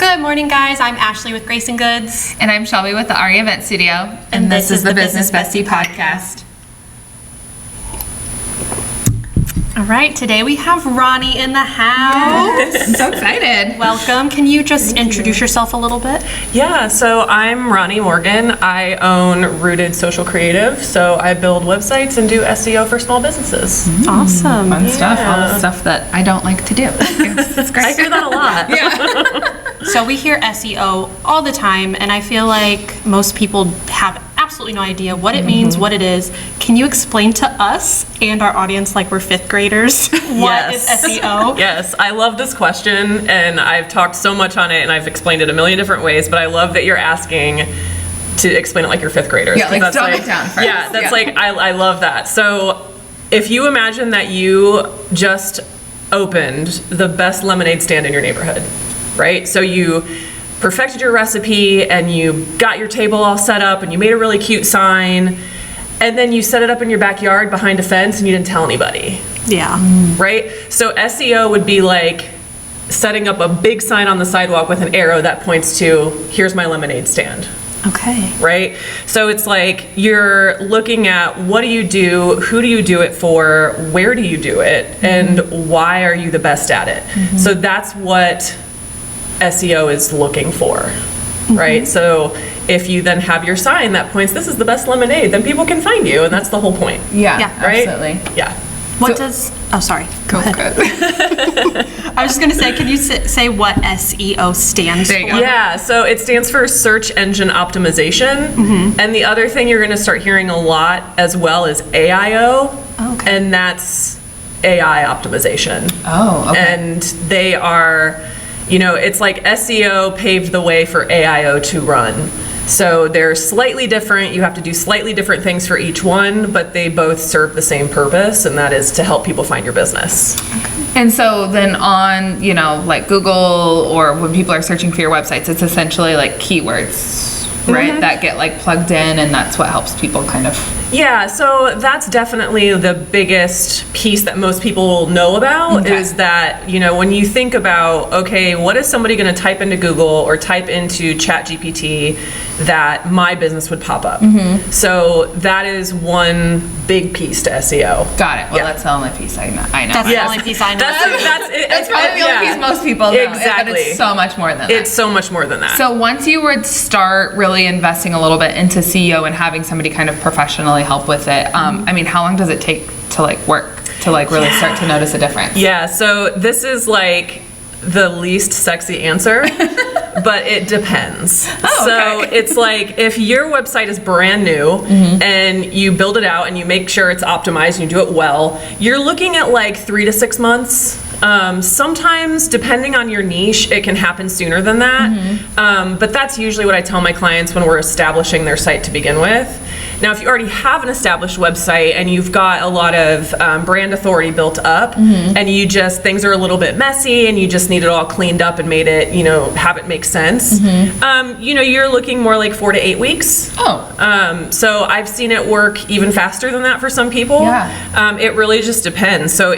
Good morning, guys. I'm Ashley with Grace & Goods. And I'm Shelby with the Ari Event Studio. And this is the Business Bestie Podcast. All right, today we have Ronnie in the house. Yes. I'm so excited. Welcome. Can you just introduce yourself a little bit? Yeah, so I'm Ronnie Morgan. I own Rooted Social Creative, so I build websites and do SEO for small businesses. Awesome. Fun stuff. All the stuff that I don't like to do. It's great. I hear that a lot. Yeah. So we hear SEO all the time, and I feel like most people have absolutely no idea what it means, what it is. Can you explain to us and our audience, like we're fifth graders, what is SEO? Yes, I love this question, and I've talked so much on it, and I've explained it a million different ways, but I love that you're asking to explain it like you're fifth graders. Yeah, like that's dumb it down first. Yeah, that's like, I love that. So if you imagine that you just opened the best lemonade stand in your neighborhood, right? So you perfected your recipe and you got your table all set up and you made a really cute sign and then you set it up in your backyard behind a fence and you didn't tell anybody. Yeah. Right? So SEO would be like setting up a big sign on the sidewalk with an arrow that points to, here's my lemonade stand. Okay. Right? So it's like you're looking at what do you do, who do you do it for, where do you do it, and why are you the best at it? So that's what SEO is looking for, right? So if you then have your sign that points, this is the best lemonade, then people can find you, and that's the whole point. Yeah, Yeah. absolutely. Yeah. What does, oh, sorry. Go ahead. I was just going to say, can you say what SEO stands for? There you go. Yeah, so it stands for search engine optimization. And the other thing you're going to start hearing a lot as well is AIO. Okay. And that's AI optimization. Oh, okay. And they are, you know, it's like SEO paved the way for AIO to run. So they're slightly different. You have to do slightly different things for each one, but they both serve the same purpose, and that is to help people find your business. And so then on, you know, like Google or when people are searching for your websites, it's essentially like keywords, right? That get like plugged in, and that's what helps people kind of. Yeah, so that's definitely the biggest piece that most people know about is that, you know, when you think about, okay, what is somebody going to type into Google or type into ChatGPT that my business would pop up? So that is one big piece to SEO. Got it. Well, Yeah. that's the only piece I know. That's the only piece I know. That's probably the only piece most people know. Exactly. But it's so much more than that. It's so much more than that. So once you would start really investing a little bit into SEO and having somebody kind of professionally help with it, I mean, how long does it take to like work to like really start to notice a difference? Yeah, so this is like the least sexy answer, but it depends. So it's like if your website is brand new and you build it out and you make sure it's optimized and you do it well, you're looking at like 3 to 6 months. Sometimes, depending on your niche, it can happen sooner than that. But that's usually what I tell my clients when we're establishing their site to begin with. Now, if you already have an established website and you've got a lot of brand authority built up and you just, things are a little bit messy and you just need it all cleaned up and made it, you know, have it make sense, you know, you're looking more like 4 to 8 weeks. So I've seen it work even faster than that for some people. Yeah. It really just depends. So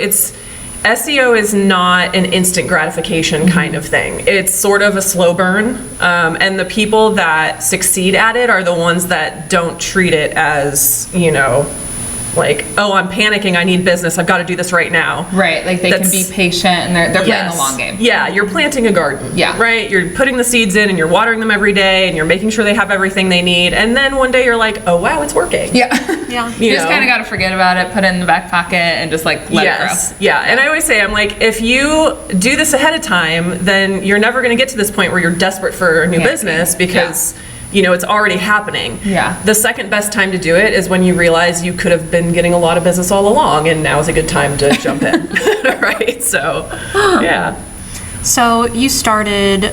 SEO is not an instant gratification kind of thing. It's sort of a slow burn, and the people that succeed at it are the ones that don't treat it as, you know, like, oh, I'm panicking, I need business, I've got to do this right now. Right, like they can be patient and they're playing the long game. Yeah, you're planting a garden. Yeah. Right? You're putting the seeds in and you're watering them every day and you're making sure they have everything they need. And then one day you're like, oh, wow, it's working. Yeah. Yeah. You just kind of got to forget about it, put it in the back pocket, and just like let it grow. Yeah, and I always say, I'm like, if you do this ahead of time, then you're never going to get to this point where you're desperate for a new business because, you know, it's already happening. Yeah. The second best time to do it is when you realize you could have been getting a lot of business all along, and now is a good time to jump in. Right? So, yeah. So you started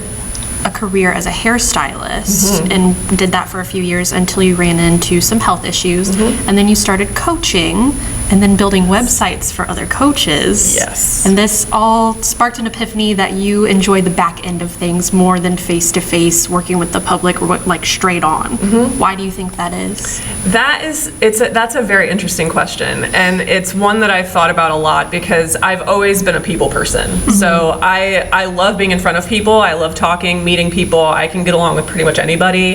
a career as a hairstylist and did that for a few years until you ran into some health issues, and then you started coaching and then building websites for other coaches. Yes. And this all sparked an epiphany that you enjoy the back end of things more than face-to-face working with the public, or like straight on. Why do you think that is? That's a very interesting question, and it's one that I've thought about a lot because I've always been a people person. So I love being in front of people. I love talking, meeting people. I can get along with pretty much anybody.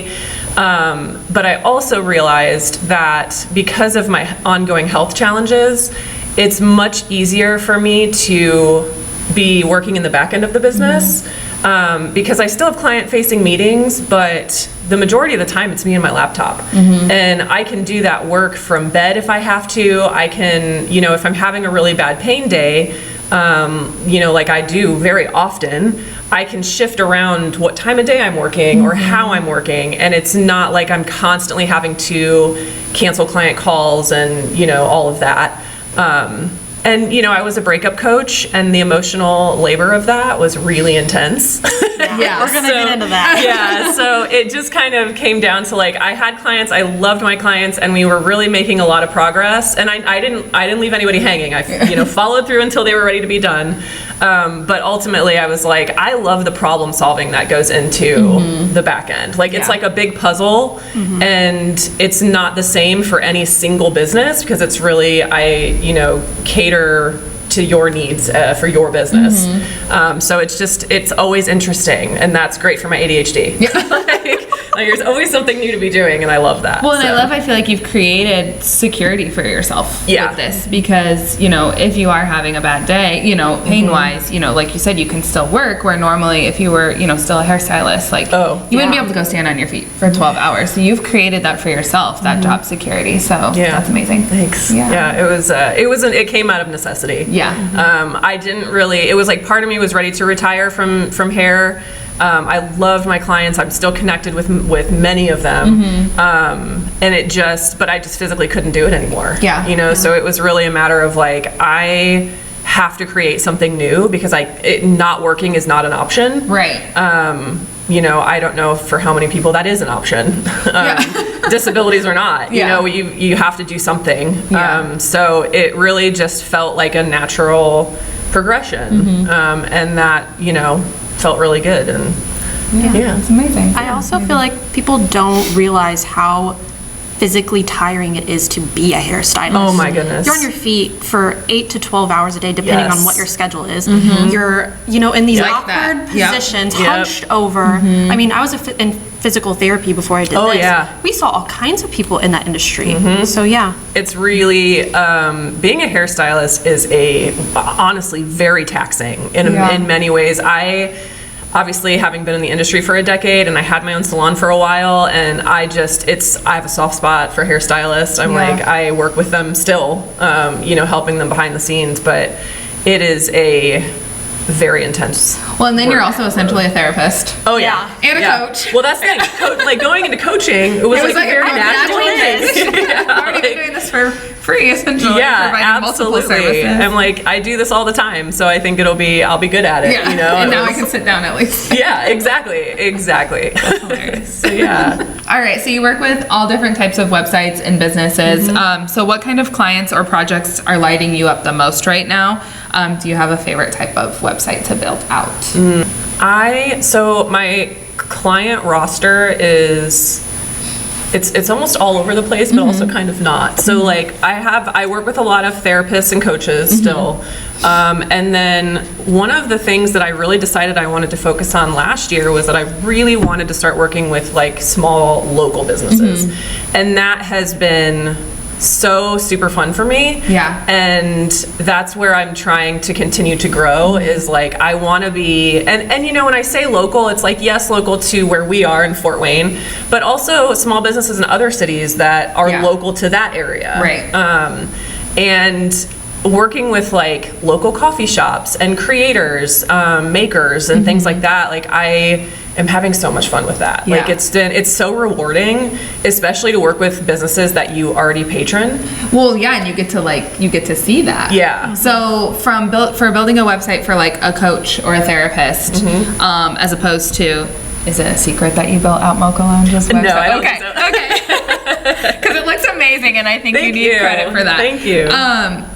But I also realized that because of my ongoing health challenges, it's much easier for me to be working in the back end of the business, because I still have client-facing meetings, but the majority of the time it's me and my laptop. And I can do that work from bed if I have to. I can, if I'm having a really bad pain day, like I do very often, I can shift around what time of day I'm working or how I'm working, and it's not like I'm constantly having to cancel client calls and, all of that. And, I was a breakup coach, and the emotional labor of that was really intense. Yeah, we're going to get into that. Yeah, so it just kind of came down to like, I had clients, I loved my clients, and we were really making a lot of progress. And I didn't leave anybody hanging. I, followed through until they were ready to be done. But ultimately I was like, I love the problem solving that goes into the back end. Like, it's like a big puzzle, and it's not the same for any single business, because it's really, I cater to your needs for your business. So it's always interesting, and that's great for my ADHD. like, there's always something new to be doing, and I love that. Well, and I feel like you've created security for yourself with this, because, if you are having a bad day, pain-wise, like you said, you can still work, where normally if you were, still a hairstylist, like, you wouldn't be able to go stand on your feet for 12 hours. So you've created that for yourself, that job security. So that's amazing. Thanks. Yeah, it came out of necessity. I didn't really, it was like part of me was ready to retire from hair. I loved my clients. I'm still connected with many of them. And but I just physically couldn't do it anymore. So it was really a matter of like, I have to create something new, because not working is not an option. I don't know for how many people that is an option. Disabilities or not, you have to do something. So it really just felt like a natural progression. And that, felt really good. And it's amazing. I also feel like people don't realize how physically tiring it is to be a hairstylist. Oh my goodness. You're on your feet for 8 to 12 hours a day, depending on what your schedule is. You're, in these awkward positions, hunched over. I mean, I was in physical therapy before I did this. We saw all kinds of people in that industry. So it's really, being a hairstylist is honestly very taxing in many ways. Obviously, having been in the industry for a decade, and I had my own salon for a while, and I have a soft spot for hairstylists. I work with them still, helping them behind the scenes, but it is a very intense. Well, and then you're also essentially a therapist. Oh yeah, and a coach. Well, that's the thing. Like, going into coaching, it was like very natural. I've already been doing this for free, essentially. Providing multiple services. I'm like, I do this all the time, so I think I'll be good at it. And now I can sit down at least. Exactly. That's hilarious. So All right, so you work with all different types of websites and businesses. So what kind of clients or projects are lighting you up the most right now? Do you have a favorite type of website to build out? So my client roster is, it's almost all over the place, but also kind of not. So like, I work with a lot of therapists and coaches still. And then one of the things that I really decided I wanted to focus on last year was that I really wanted to start working with like small local businesses. And that has been so super fun for me. And that's where I'm trying to continue to grow, is like, I want to be, and when I say local, it's like, yes, local to where we are in Fort Wayne, but also small businesses in other cities that are local to that area. And working with like local coffee shops and creators, makers and things like that, like I am having so much fun with that. Like it's so rewarding, especially to work with businesses that you already patron. Well, and you get to see that. So for building a website for like a coach or a therapist, as opposed to, is it a secret that you built Out Mocha Lounge's website? No, I don't think so. Because it looks amazing, and I think you need credit for that. Thank you.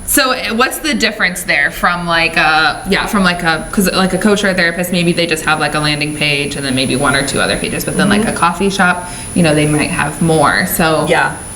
So what's the difference there from because like a coach or a therapist, maybe they just have like a landing page and then maybe one or two other pages, but then like a coffee shop, they might have more. So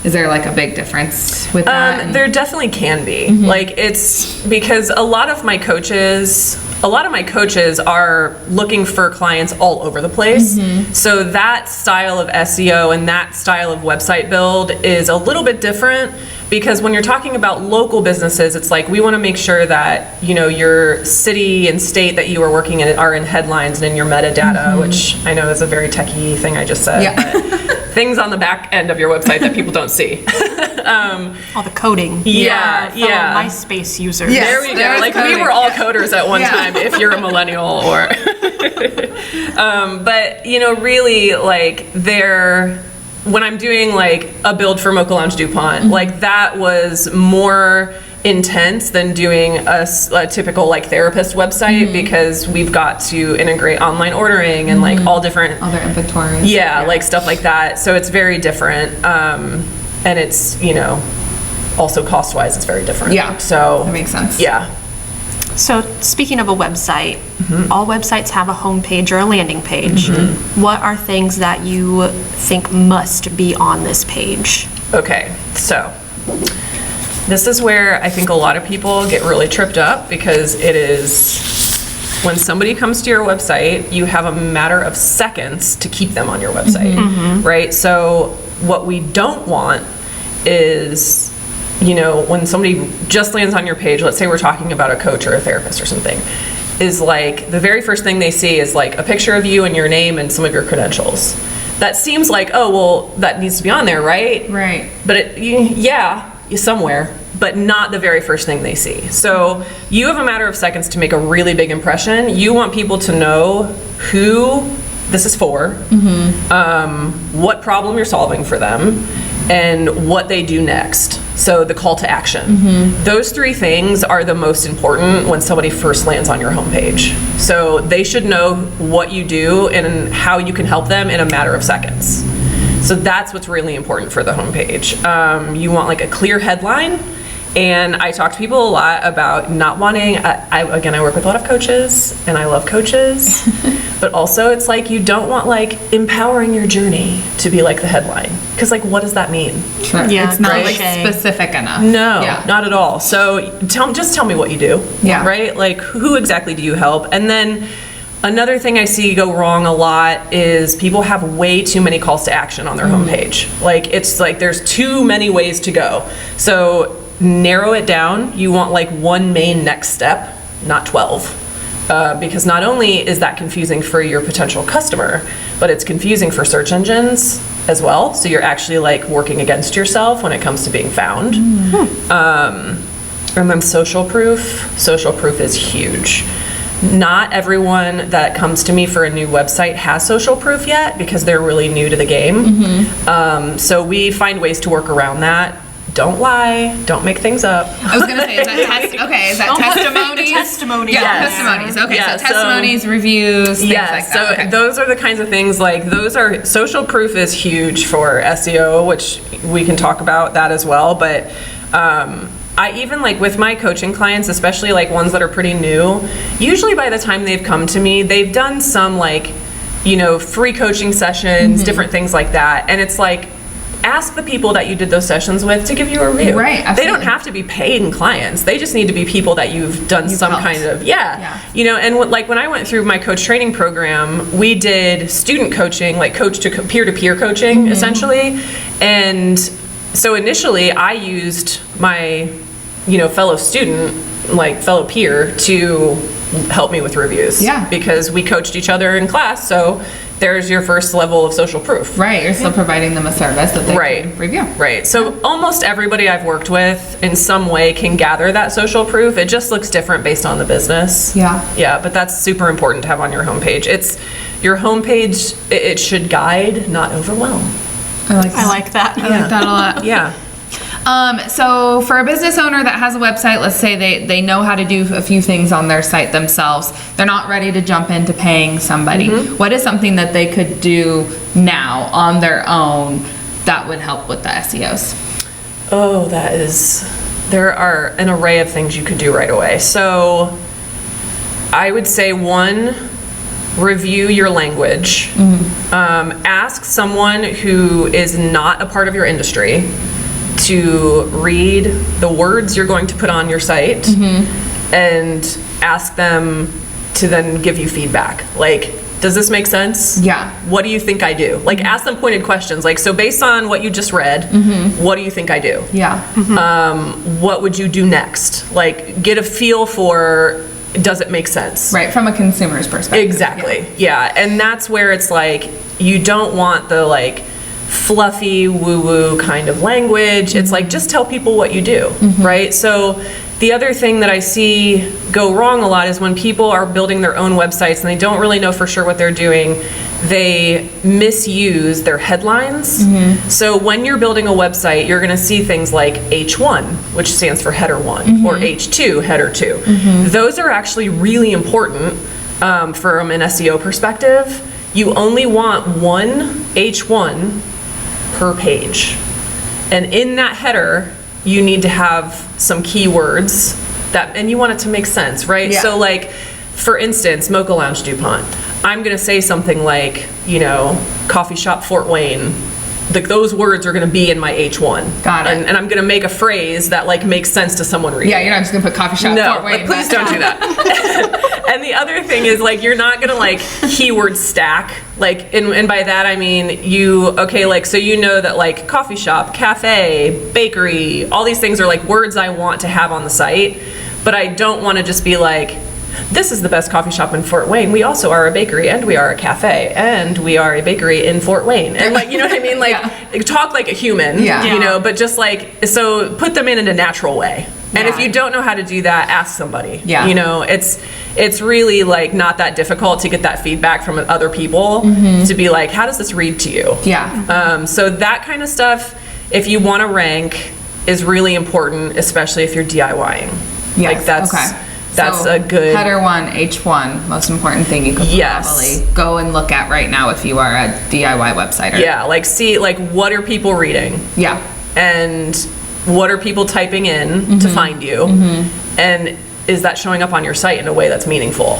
is there like a big difference with that? There definitely can be. Like, it's because a lot of my coaches, a lot of my coaches are looking for clients all over the place. So that style of SEO and that style of website build is a little bit different, because when you're talking about local businesses, it's like we want to make sure that, you know, your city and state that you are working in are in headlines and in your metadata, which I know is a very techie thing I just said. But things on the back end of your website that people don't see. All the coding. Yeah, Fellow yeah. MySpace users. Yes. There we go. There's Like coding. we were all coders at one Yeah. time, if you're a millennial or. But you know, really, like when I'm doing like a build for Mocha Lounge DuPont, like that was more intense than doing a typical like therapist website, because we've got to integrate online ordering and like all different Other inventory. yeah, like stuff like that. So it's very different, and it's, you know, also cost-wise, it's very different. Yeah. So That makes sense. yeah. So speaking of a website, all websites have a homepage or a landing page. What are things that you think must be on this page? Okay, so this is where I think a lot of people get really tripped up, because it is, when somebody comes to your website, you have a matter of seconds to keep them on your website, right? So what we don't want is, you know, when somebody just lands on your page, let's say we're talking about a coach or a therapist or something, is like the very first thing they see is like a picture of you and your name and some of your credentials. That seems like, oh, well, that needs to be on there, right? Right. But somewhere, but not the very first thing they see. So you have a matter of seconds to make a really big impression. You want people to know who this is for, what problem you're solving for them, and what they do next. So the call to action. Those three things are the most important when somebody first lands on your homepage. So they should know what you do and how you can help them in a matter of seconds. So that's what's really important for the homepage. You want like a clear headline. And I talk to people a lot about not wanting, I work with a lot of coaches, and I love coaches, but also it's like you don't want like empowering your journey to be like the headline. Because like, what does that mean? Sure. Yeah, It's not right. like specific enough. No, Yeah. not at all. So just tell me what you do, Yeah. right? Like, who exactly do you help? And then another thing I see go wrong a lot is people have way too many calls to action on their homepage. Like, it's like there's too many ways to go. So narrow it down. You want like one main next step, not 12. Because not only is that confusing for your potential customer, but it's confusing for search engines as well. So you're actually like working against yourself when it comes to being found. And then social proof. Social proof is huge. Not everyone that comes to me for a new website has social proof yet, because they're really new to the game. So we find ways to work around that. Don't lie. Don't make things up. I was gonna say, is that testimonies? Testimonies. Yeah, Yes. testimonies. Okay, Yeah, so testimonies, reviews, things like that. so Okay. those are the kinds of things, like those are, social proof is huge for SEO, which we can talk about that as well. But I even like with my coaching clients, especially like ones that are pretty new, usually by the time they've come to me, they've done some like, you know, free coaching sessions, different things like that. And it's like, ask the people that you did those sessions with to give you a review. Right, absolutely. They don't have to be paid clients. They just need to be people that you've done some helped. kind of, Yeah. you know, and like when I went through my coach training program, we did student coaching, like coach to peer-to-peer coaching, essentially. And so initially I used my, you know, fellow student, like fellow peer, to help me with reviews. Yeah. Because we coached each other in class, so there's your first level of social proof. Right, you're still providing them a service that they can review. Right. So almost everybody I've worked with in some way can gather that social proof. It just looks different based on the business. Yeah. Yeah, but that's super important to have on your homepage. It's your homepage, it should guide, not overwhelm. I like I like that. I like that a lot. Yeah. So for a business owner that has a website, let's say they know how to do a few things on their site themselves, they're not ready to jump into paying somebody. What is something that they could do now on their own that would help with the SEOs? Oh, there are an array of things you could do right away. So I would say, one, review your language. Ask someone who is not a part of your industry to read the words you're going to put on your site and ask them to then give you feedback. Like, does this make sense? Yeah. What do you think I do? Like, ask them pointed questions. Like, so based on what you just read, what do you think I do? Yeah. What would you do next? Like, get a feel for, does it make sense? Right, from a consumer's perspective. Exactly. Yeah. And that's where it's like, you don't want the like fluffy woo-woo kind of language. It's like, just tell people what you do, right? So the other thing that I see go wrong a lot is when people are building their own websites and they don't really know for sure what they're doing, they misuse their headlines. So when you're building a website, you're gonna see things like H1, which stands for header 1, or H2, header 2. Those are actually really important from an SEO perspective. You only want one H1 per page. And in that header, you need to have some keywords that, and you want it to make sense, right? Yeah. So like, for instance, Mocha Lounge DuPont. I'm gonna say something like, you know, coffee shop Fort Wayne. Like, those words are gonna be in my H1. Got it. And I'm gonna make a phrase that like makes sense to someone reading. Yeah, you're not just gonna put coffee shop No, Fort Wayne. like, please don't do that. And the other thing is, like, you're not gonna like keyword stack. Like, and by that I mean so you know that like coffee shop, cafe, bakery, all these things are like words I want to have on the site, but I don't want to just be like, this is the best coffee shop in Fort Wayne. We also are a bakery, and we are a cafe, and we are a bakery in Fort Wayne. And like, you know what I mean? Like, talk like a human, you know, but just like, so put them in a natural way. And if you don't know how to do that, ask somebody. Yeah. You know, it's really like not that difficult to get that feedback from other people to be like, how does this read to you? Yeah. So that kind of stuff, if you want to rank, is really important, especially if you're DIYing. Yes. Like that's So, a good header 1, H1, most important thing you could probably go and look at right now if you are a DIY website. Yeah, like see, like, what are people reading? Yeah. And what are people typing in to find you? And is that showing up on your site in a way that's meaningful?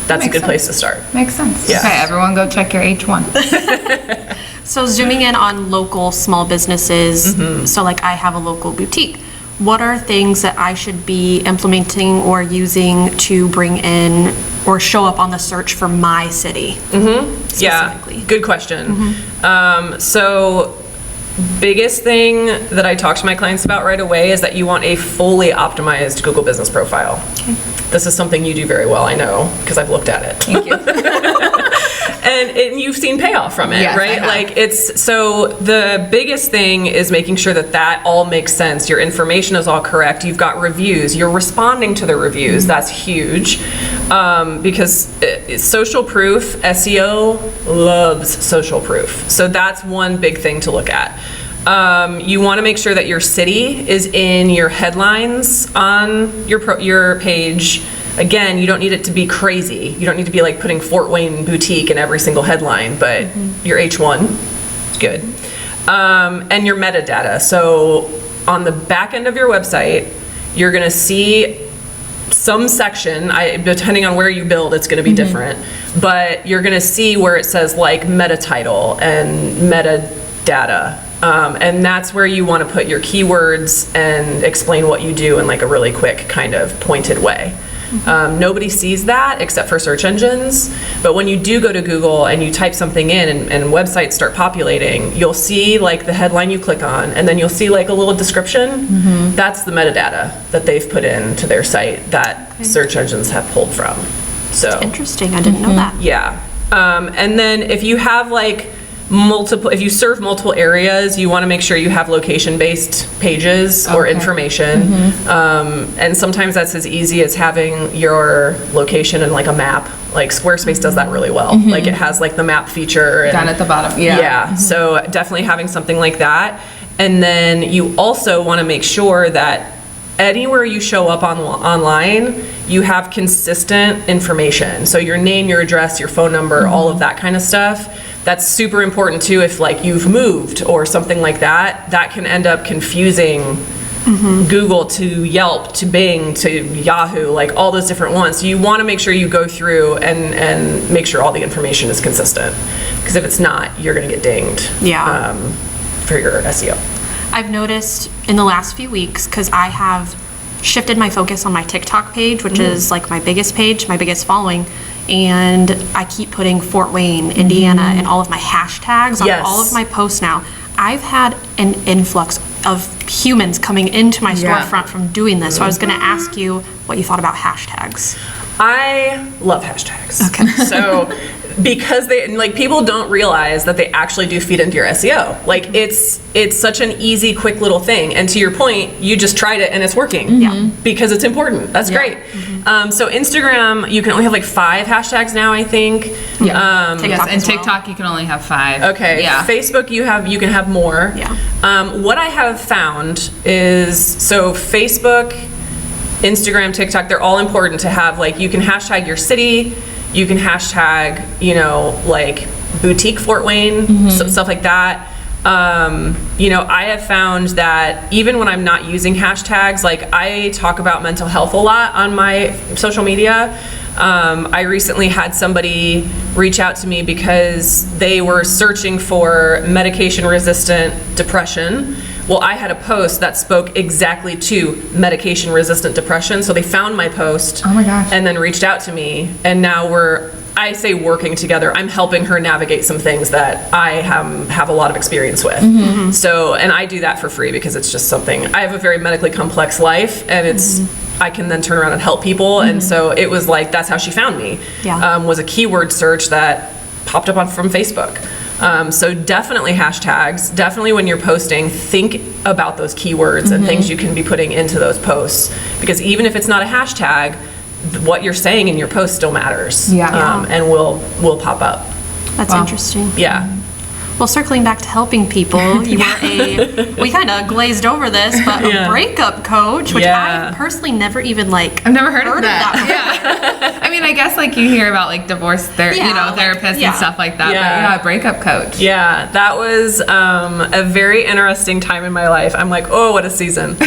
That's a good place to start. Makes sense. Yeah. Okay, everyone go check your H1. So zooming in on local small businesses, so like I have a local boutique. What are things that I should be implementing or using to bring in or show up on the search for my city? Yeah, good question. So biggest thing that I talk to my clients about right away is that you want a fully optimized Google Business Profile. Okay. This is something you do very well, I know, because I've looked at it. Thank you. And you've seen payoff from it, Yes, right? Like, it's, so the biggest thing is making sure that that all makes sense. Your information is all correct. You've got reviews. You're responding to the reviews. That's huge. Because social proof, SEO loves social proof. So that's one big thing to look at. You want to make sure that your city is in your headlines on your page. Again, you don't need it to be crazy. You don't need to be like putting Fort Wayne Boutique in every single headline, but your H1 is good. And your metadata. So on the back end of your website, you're going to see some section, depending on where you build, it's going to be different, but you're going to see where it says like meta title and metadata. And that's where you want to put your keywords and explain what you do in like a really quick kind of pointed way. Nobody sees that except for search engines, but when you do go to Google and you type something in and websites start populating, you'll see like the headline you click on, and then you'll see like a little description. That's the metadata that they've put into their site that search engines have pulled from. So interesting, I didn't know that. Yeah. And then if you have like if you serve multiple areas, you want to make sure you have location-based pages or information. And sometimes that's as easy as having your location in like a map. Like Squarespace does that really well. Like it has like the map feature. Down at the bottom, Yeah, so definitely having something like that. And then you also want to make sure that anywhere you show up online, you have consistent information. So your name, your address, your phone number, all of that kind of stuff. That's super important too if like you've moved or something like that. That can end up confusing Google to Yelp to Bing to Yahoo, like all those different ones. So you want to make sure you go through and make sure all the information is consistent. Because if it's not, you're going to get dinged for your SEO. I've noticed in the last few weeks, because I have shifted my focus on my TikTok page, which is like my biggest page, my biggest following. And I keep putting Fort Wayne, Indiana, in all of my hashtags on all of my posts now. I've had an influx of humans coming into my storefront from doing this. So I was going to ask you what you thought about hashtags. I love hashtags. Okay. So because people don't realize that they actually do feed into your SEO. Like it's such an easy, quick little thing. And to your point, you just tried it and it's working. Because it's important. That's great. So Instagram, you can only have like 5 hashtags now, I think. Yes, and TikTok you can only have 5. Okay. Yeah. Facebook you can have more. What I have found is, so Facebook, Instagram, TikTok, they're all important to have. Like, you can hashtag your city, you can hashtag, like boutique Fort Wayne, stuff like that. I have found that even when I'm not using hashtags, like I talk about mental health a lot on my social media. I recently had somebody reach out to me because they were searching for medication-resistant depression. Well, I had a post that spoke exactly to medication-resistant depression, so they found my post. Oh my gosh. And then reached out to me, and now I say working together. I'm helping her navigate some things that I have a lot of experience with. So, and I do that for free because it's just something, I have a very medically complex life, and I can then turn around and help people. And so it was like, that's how she found me, was a keyword search that popped up from Facebook. So definitely hashtags, definitely when you're posting, think about those keywords and things you can be putting into those posts, because even if it's not a hashtag, what you're saying in your post still matters. And will pop up. That's interesting. Yeah. Well, circling back to helping people, you were we kind of glazed over this, but a breakup coach, which I personally never even I've never heard of that. I mean, I guess you hear about divorce therapists and stuff like that, but breakup coach. Yeah, that was a very interesting time in my life. I'm like, oh, what a season.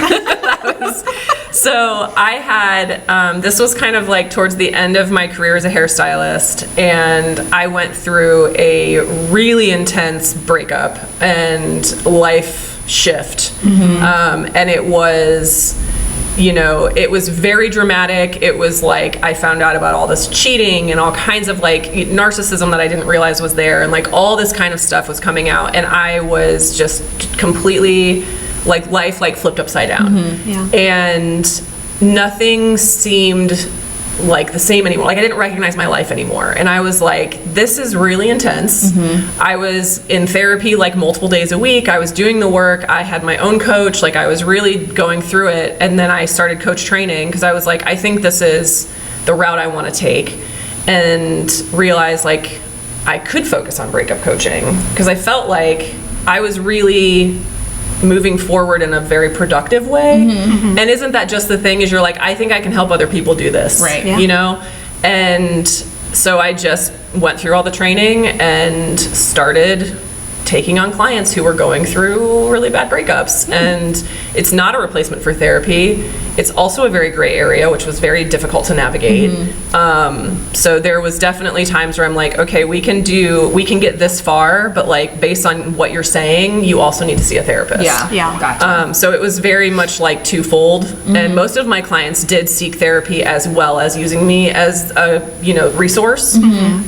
So I had, this was kind of towards the end of my career as a hairstylist, and I went through a really intense breakup and life shift. And it was, it was very dramatic. It was I found out about all this cheating and all kinds of narcissism that I didn't realize was there, and all this kind of stuff was coming out, and I was just completely life flipped upside down. And nothing seemed the same anymore. I didn't recognize my life anymore. And I was like, this is really intense. I was in therapy multiple days a week. I was doing the work. I had my own coach. I was really going through it. And then I started coach training because I was like, I think this is the route I want to take, and realized I could focus on breakup coaching because I felt like I was really moving forward in a very productive way. And isn't that just the thing, is you're I think I can help other people do this, right? And so I just went through all the training and started taking on clients who were going through really bad breakups. And it's not a replacement for therapy. It's also a very gray area, which was very difficult to navigate. So there was definitely times where I'm like, okay, we can get this far, but based on what you're saying, you also need to see a therapist. Gotcha. So it was very much twofold. And most of my clients did seek therapy as well as using me as a resource.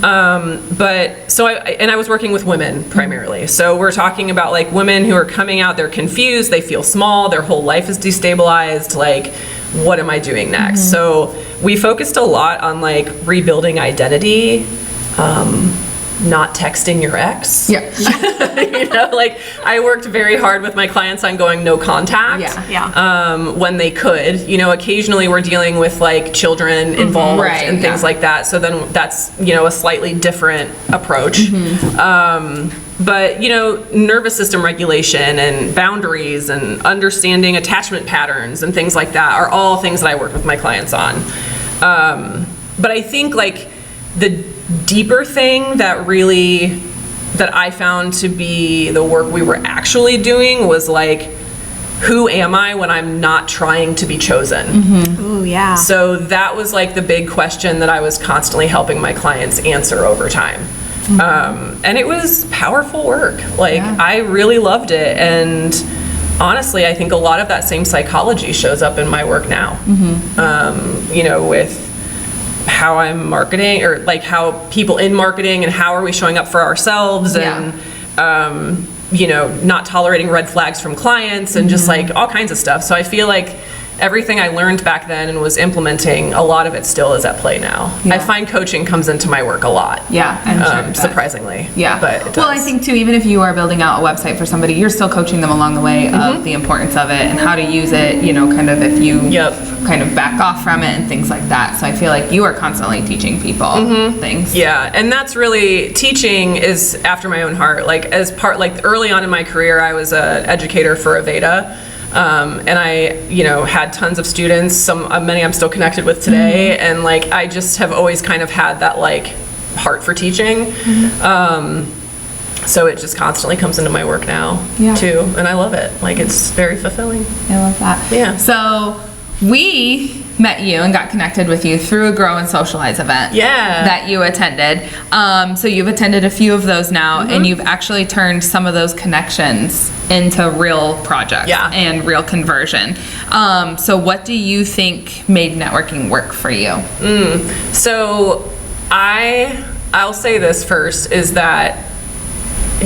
But so I was working with women primarily. So we're talking about women who are coming out, they're confused, they feel small, their whole life is destabilized, what am I doing next? So we focused a lot on rebuilding identity, not texting your ex. I worked very hard with my clients on going no contact. When they could. Occasionally we're dealing with children involved and things like that. So then that's a slightly different approach. But nervous system regulation and boundaries and understanding attachment patterns and things like that are all things that I work with my clients on. But I think the deeper thing that I found to be the work we were actually doing was who am I when I'm not trying to be chosen? Ooh, yeah. So that was the big question that I was constantly helping my clients answer over time. And it was powerful work. I really loved it. And honestly, I think a lot of that same psychology shows up in my work now. You know, with how I'm marketing, or like how people in marketing, and how are we showing up for ourselves, and you know, not tolerating red flags from clients, and just like all kinds of stuff. So I feel like everything I learned back then and was implementing, a lot of it still is at play now. I find coaching comes into my work a lot. Yeah, I'm sure. Surprisingly. Yeah. But it does. Well, I think too, even if you are building out a website for somebody, you're still coaching them along the way of the importance of it and how to use it, you know, kind of if you kind of back off from it and things like that. So I feel like you are constantly teaching people things. Yeah, and that's really, teaching is after my own heart. Like as part, like early on in my career, I was an educator for Aveda. And I, you know, had tons of students, many I'm still connected with today, and like I just have always kind of had that like heart for teaching. So it just constantly comes into my work now too, and I love it. Like it's very fulfilling. I love that. Yeah. So we met you and got connected with you through a Grow and Socialize event that you attended. So you've attended a few of those now, and you've actually turned some of those connections into real projects and real conversion. So what do you think made networking work for you? So I'll say this first, is that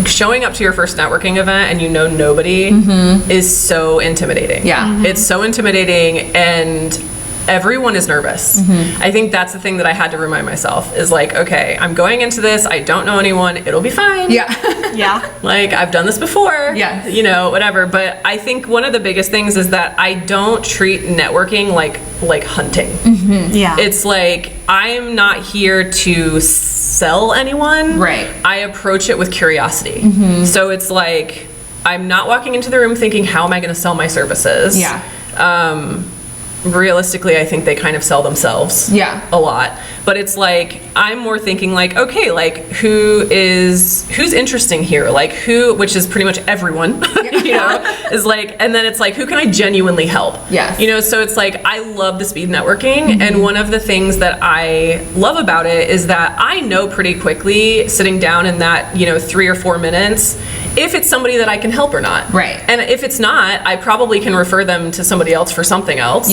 showing up to your first networking event and you know nobody is so intimidating. It's so intimidating, and everyone is nervous. I think that's the thing that I had to remind myself, is like, okay, I'm going into this, I don't know anyone, it'll be fine. Like I've done this before. You know, whatever. But I think one of the biggest things is that I don't treat networking like hunting. It's like, I'm not here to sell anyone. I approach it with curiosity. So it's like, I'm not walking into the room thinking, how am I going to sell my services? Realistically, I think they kind of sell themselves a lot. But it's like, I'm more thinking like, okay, like who's interesting here? Like who, which is pretty much everyone, you know, is like, and then it's like, who can I genuinely help? You know, so it's like, I love the speed networking. And one of the things that I love about it is that I know pretty quickly, sitting down in that, you know, 3 or 4 minutes, if it's somebody that I can help or not. And if it's not, I probably can refer them to somebody else for something else.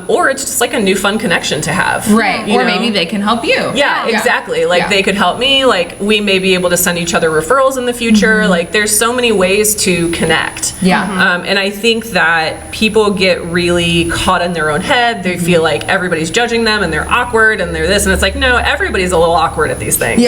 Or it's just like a new fun connection to have. Or maybe they can help you. Exactly. Like they could help me. Like we may be able to send each other referrals in the future. Like there's so many ways to connect. And I think that people get really caught in their own head. They feel like everybody's judging them and they're awkward and they're this. And it's like, no, everybody's a little awkward at these things.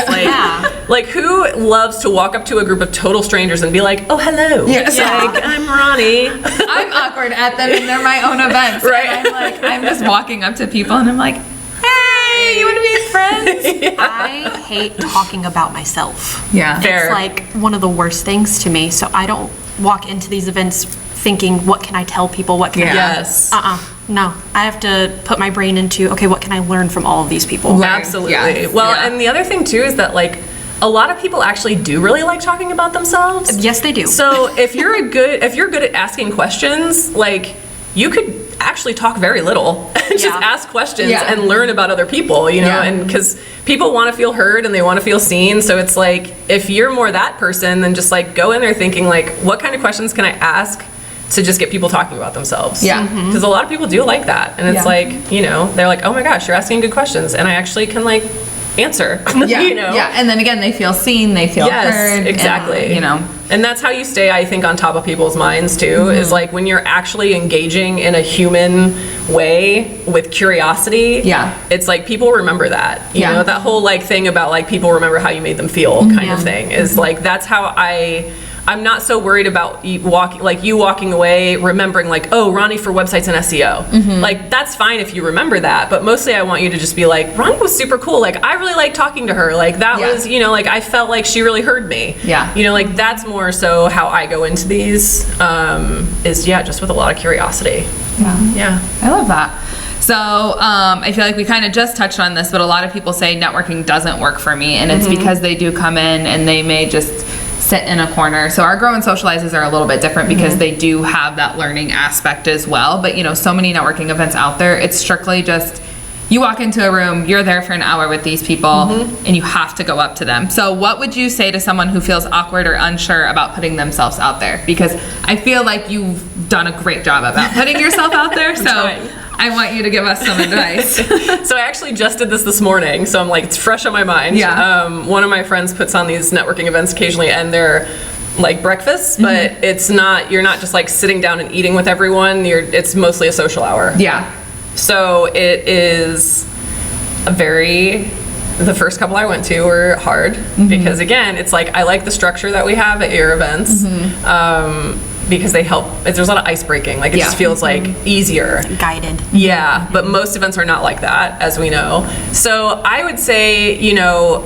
Like who loves to walk up to a group of total strangers and be like, oh, hello. Like, I'm Ronnie. I'm awkward at them, and they're my own events. I'm like, I'm just walking up to people and I'm like, hey, you want to be friends? I hate talking about myself. Fair. It's like one of the worst things to me. So I don't walk into these events thinking, what can I tell people? What can I No, I have to put my brain into, okay, what can I learn from all of these people? Absolutely. Well, and the other thing too is that like, a lot of people actually do really like talking about themselves. Yes, they do. So if you're good at asking questions, like you could actually talk very little and just ask questions and learn about other people, you know, and because people want to feel heard and they want to feel seen. So it's like, if you're more that person, then just like go in there thinking like, what kind of questions can I ask to just get people talking about themselves? Because a lot of people do like that. And it's like, you know, they're like, oh my gosh, you're asking good questions. And I actually can like answer. You know? And then again, they feel seen, they feel heard. Exactly. And, you know. And that's how you stay, I think, on top of people's minds too, is like when you're actually engaging in a human way with curiosity. It's like people remember that. You know, that whole like thing about like people remember how you made them feel kind of thing is like, that's how I'm not so worried about you walking away remembering like, oh, Ronnie for websites and SEO. Like that's fine if you remember that, but mostly I want you to just be like, Ronnie was super cool. Like I really liked talking to her. Like that was, you know, like I felt like she really heard me. You know, like that's more so how I go into these, is just with a lot of curiosity. I love that. So I feel like we kind of just touched on this, but a lot of people say networking doesn't work for me, and it's because they do come in and they may just sit in a corner. So our Grow and Socializes are a little bit different because they do have that learning aspect as well. But you know, so many networking events out there, it's strictly just you walk into a room, you're there for an hour with these people, and you have to go up to them. So what would you say to someone who feels awkward or unsure about putting themselves out there? Because I feel like you've done a great job about putting yourself out there, so I want you to give us some advice. So I actually just did this morning, so I'm like, it's fresh on my mind. Yeah. One of my friends puts on these networking events occasionally, and they're like breakfasts, but it's not, you're not just like sitting down and eating with everyone, it's mostly a social hour. Yeah. So it is the first couple I went to were hard because again, it's like, I like the structure that we have at your events because they help, there's a lot of ice breaking, like it just feels like easier. Guided. Yeah, but most events are not like that, as we know. So I would say, you know,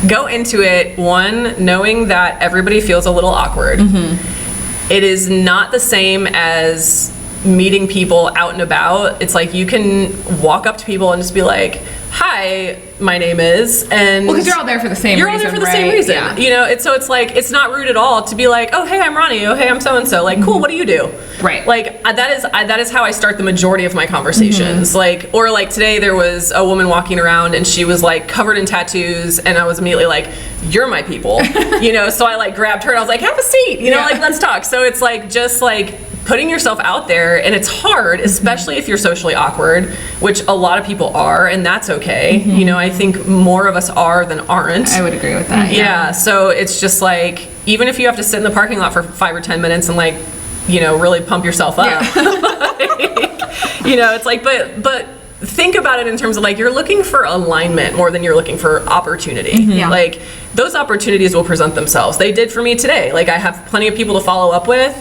go into it, one, knowing that everybody feels a little awkward. It is not the same as meeting people out and about. It's like you can walk up to people and just be like, hi, my name is, and well, because you're all there for the same reason. You're all there for the same reason. Yeah. You know, it's like, it's not rude at all to be like, oh, hey, I'm Ronnie. Oh, hey, I'm so-and-so. Like, cool, what do you do? Right. Like, that is how I start the majority of my conversations. Like, or like today there was a woman walking around and she was like covered in tattoos, and I was immediately like, you're my people. You know, so I like grabbed her and I was like, have a seat, you know, like, let's talk. So it's like, just like putting yourself out there, and it's hard, especially if you're socially awkward, which a lot of people are, and that's okay. You know, I think more of us are than aren't. I would agree with that. Yeah, so it's just like, even if you have to sit in the parking lot for 5 or 10 minutes and like, you know, really pump yourself up, like, you know, it's like, but think about it in terms of like, you're looking for alignment more than you're looking for opportunity. Like, those opportunities will present themselves. They did for me today. Like, I have plenty of people to follow up with,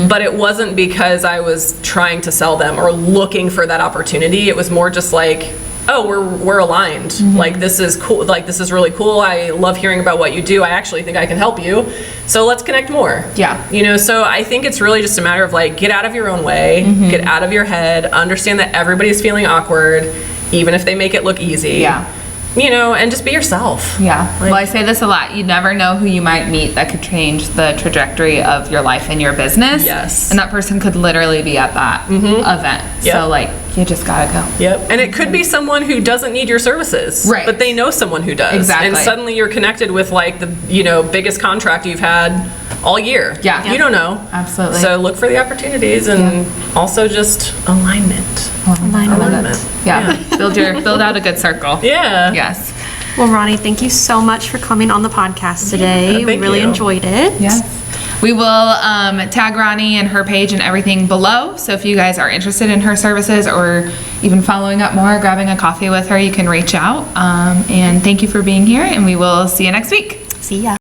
but it wasn't because I was trying to sell them or looking for that opportunity. It was more just like, oh, we're aligned. Like, this is cool. Like, this is really cool. I love hearing about what you do. I actually think I can help you. So let's connect more. Yeah. You know, so I think it's really just a matter of like, get out of your own way, get out of your head, understand that everybody's feeling awkward, even if they make it look easy. Yeah. You know, and just be yourself. Yeah. Like, well, I say this a lot. You never know who you might meet that could change the trajectory of your life and your business. Yes. And that person could literally be at that event. Yep. So, like, you just gotta go. Yep. And it could be someone who doesn't need your services. Right. But they know someone who does. Exactly. And suddenly you're connected with like the, you know, biggest contract you've had all year. Yeah. You don't know. Absolutely. So look for the opportunities, and also just alignment. Alignment. Yeah. Build out a good circle. Yeah. Yes. Well, Ronnie, thank you so much for coming on the podcast today. We really enjoyed it. Yes. We will tag Ronnie and her page and everything below. So if you guys are interested in her services or even following up more, grabbing a coffee with her, you can reach out. And thank you for being here, and we will see you next week. See ya.